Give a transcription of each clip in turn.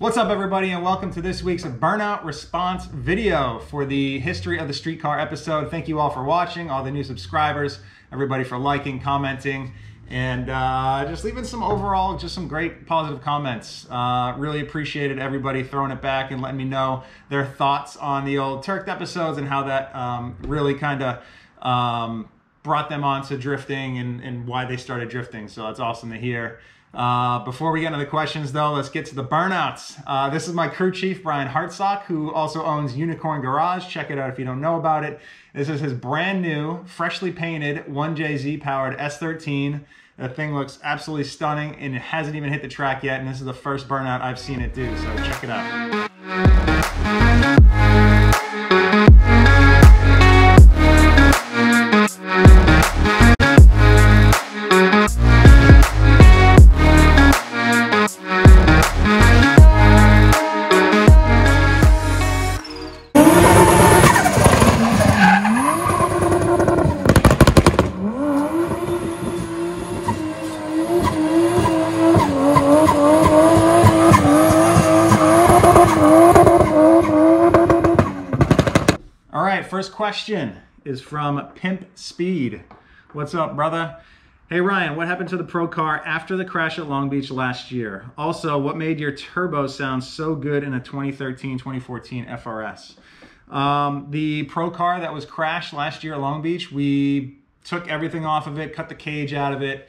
What's up, everybody, and welcome to this week's Burnout response video for the history of the streetcar episode. Thank you all for watching, all the new subscribers, everybody for liking, commenting, and just leaving some overall, just some great positive comments. Really appreciated everybody throwing it back and letting me know their thoughts on the old Tuerck'd episodes and how that really kind of brought them on to drifting and why they started drifting. So it's awesome to hear. Before we get into the questions, though, let's get to the burnouts. This is my crew chief, Ryan Tuerck, who also owns Unicorn Garage. Check it out if you don't know about it. This is his brand new, freshly painted 1JZ powered S13. The thing looks absolutely stunning, and it hasn't even hit the track yet, and this is the first burnout I've seen it do, so check it out. First question is from Pimp Speed. What's up, brother? Hey Ryan, what happened to the pro car after the crash at Long Beach last year? Also, what made your turbo sound so good in a 2013-2014 FRS? The pro car that was crashed last year at Long Beach, we took everything off of it, cut the cage out of it,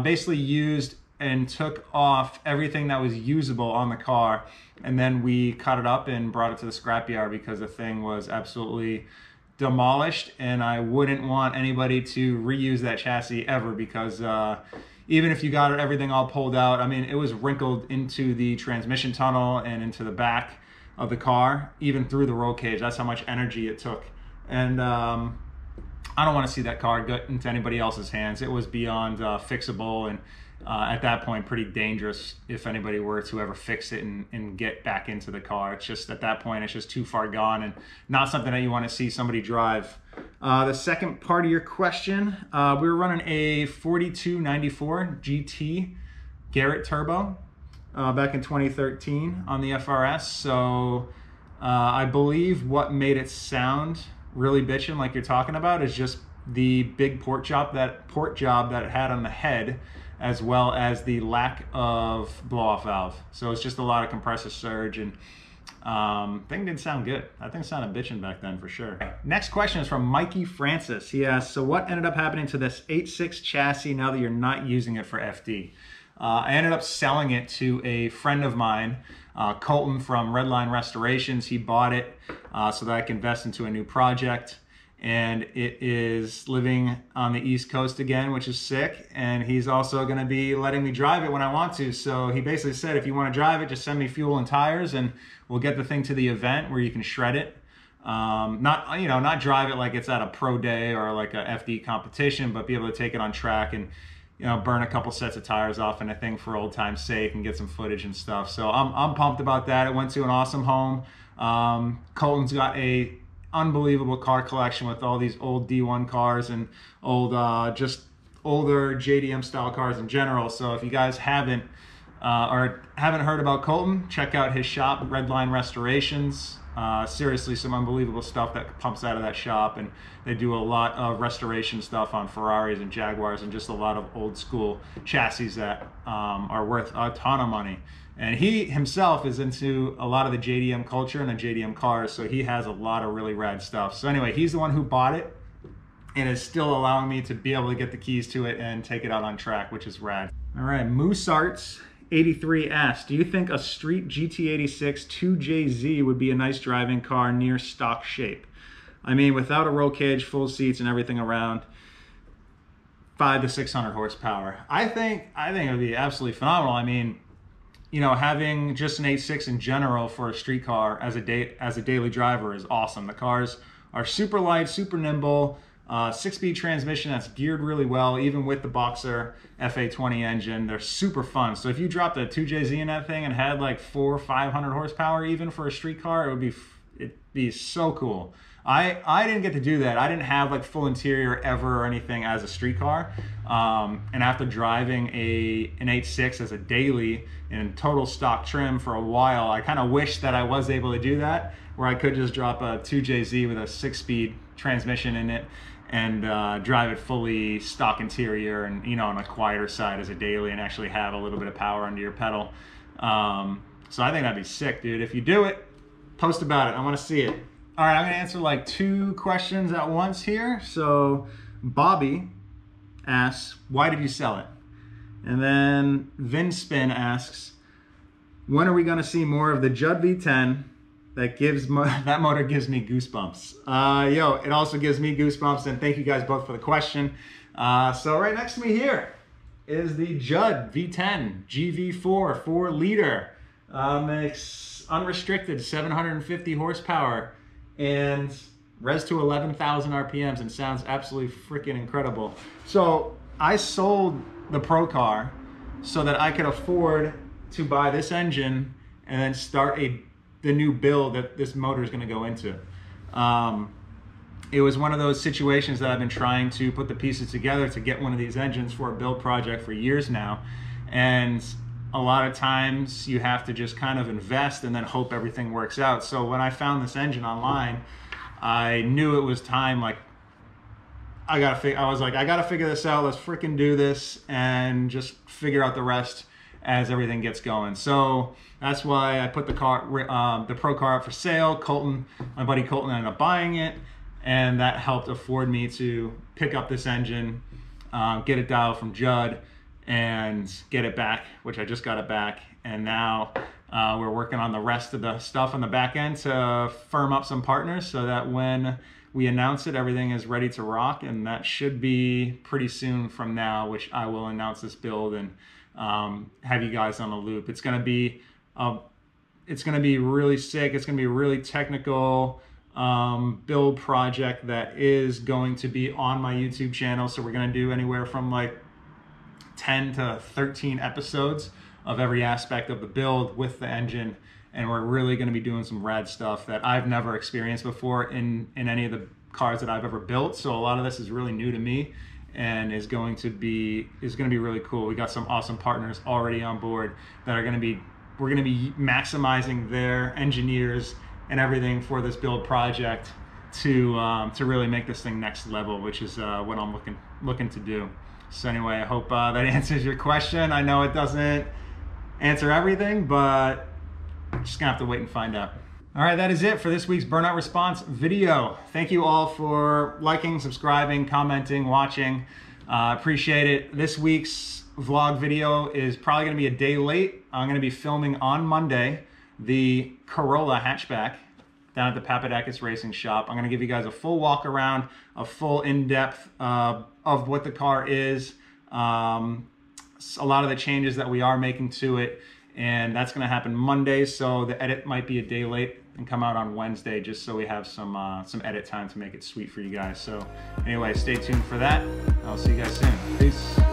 basically used and took off everything that was usable on the car, and then we cut it up and brought it to the scrapyard because the thing was absolutely demolished, and I wouldn't want anybody to reuse that chassis ever because even if you got everything all pulled out, I mean, it was wrinkled into the transmission tunnel and into the back of the car, even through the roll cage. That's how much energy it took. And I don't want to see that car get into anybody else's hands. It was beyond fixable, and at that point pretty dangerous if anybody were to ever fix it and get back into the car. It's just at that point it's just too far gone and not something that you want to see somebody drive. The second part of your question, we were running a 4294 GT Garrett turbo back in 2013 on the FRS. So I believe what made it sound really bitchin' like you're talking about is just the big port job that it had on the head, as well as the lack of blow-off valve. So it's just a lot of compressor surge, and thing didn't sound good. I think it sounded bitchin' back then for sure. Next question is from Mikey Francis. He asks, so what ended up happening to this 8.6 chassis now that you're not using it for FD? I ended up selling it to a friend of mine, Colton from Redline Restorations. He bought it so that I can invest into a new project. And it is living on the East Coast again, which is sick. And he's also gonna be letting me drive it when I want to. So he basically said, if you wanna drive it, just send me fuel and tires and we'll get the thing to the event where you can shred it. Not drive it like it's at a pro day or like a FD competition, but be able to take it on track and burn a couple sets of tires off and a thing for old time's sake and get some footage and stuff. So I'm pumped about that. It went to an awesome home. Colton's got a unbelievable car collection with all these old D1 cars and old just older JDM style cars in general. So if you guys haven't heard about Colton, check out his shop, Redline Restorations. Seriously, some unbelievable stuff that pumps out of that shop, and they do a lot of restoration stuff on Ferraris and Jaguars and just a lot of old school chassis that are worth a ton of money. And he himself is into a lot of the JDM culture and the JDM cars, so he has a lot of really rad stuff. So anyway, he's the one who bought it and is still allowing me to be able to get the keys to it and take it out on track, which is rad. All right, Moosarts 83 asks, do you think a street GT86 2JZ would be a nice driving car near stock shape? I mean, without a roll cage, full seats and everything around, 500 to 600 horsepower. I think it would be absolutely phenomenal. I mean, having just an 8.6 in general for a street car as a daily driver is awesome. The cars are super light, super nimble, 6-speed transmission that's geared really well, even with the Boxer FA20 engine. They're super fun. So if you dropped a 2JZ in that thing and had like 400 or 500 horsepower even for a street car, be so cool. I didn't get to do that. I didn't have like full interior ever or anything as a street car. And after driving an 8.6 as a daily in total stock trim for a while, I kind of wish that I was able to do that, where I could just drop a 2JZ with a 6-speed transmission in it and drive it fully stock interior and, you know, on a quieter side as a daily and actually have a little bit of power under your pedal. So I think that'd be sick, dude. If you do it, post about it. I want to see it. All right, I'm going to answer like 2 questions at once here. So Bobby asks, why did you sell it? And then Vinspin asks, when are we going to see more of the JUDDV10? That motor gives me goosebumps. Yo, it also gives me goosebumps, and thank you guys both for the question. So right next to me here is the JUDDV10 GV4 4-liter. Makes unrestricted 750 horsepower and res to 11,000 RPMs and sounds absolutely freaking incredible. So I sold the Pro car so that I could afford to buy this engine and then start the new build that this motor is going to go into. It was one of those situations that I've been trying to put the pieces together to get one of these engines for a build project for years now. And a lot of times you have to just kind of invest and then hope everything works out. So when I found this engine online, I knew it was time. Like, I was like, I gotta figure this out. Let's freaking do this and just figure out the rest as everything gets going. So that's why I put the Pro car up for sale. My buddy Colton ended up buying it, and that helped afford me to pick up this engine, get it dialed from Judd, and get it back, which I just got it back. And now we're working on the rest of the stuff on the back end to firm up some partners so that when we announce it, everything is ready to rock. And that should be pretty soon from now, which I will announce this build and have you guys on the loop. It's gonna be really sick. It's gonna be a really technical build project that is going to be on my YouTube channel. So we're gonna do anywhere from like 10 to 13 episodes of every aspect of the build with the engine, and we're really going to be doing some rad stuff that I've never experienced before in any of the cars that I've ever built. So a lot of this is really new to me and is going to be really cool. We got some awesome partners already on board that are going to be, we're going to be maximizing their engineers and everything for this build project to really make this thing next level, which is what I'm looking to do. So anyway, I hope that answers your question. I know it doesn't answer everything, but I'm just gonna have to wait and find out. All right, that is it for this week's Burnout Response video. Thank you all for liking, subscribing, commenting, watching. Appreciate it. This week's vlog video is probably gonna be a day late. I'm gonna be filming on Monday the Corolla hatchback down at the Papadakis Racing Shop. I'm gonna give you guys a full walk around, a full in-depth of what the car is, a lot of the changes that we are making to it, and that's gonna happen Monday, so the edit might be a day late and come out on Wednesday, just so we have some edit time to make it sweet for you guys. So anyway, stay tuned for that. I'll see you guys soon. Peace.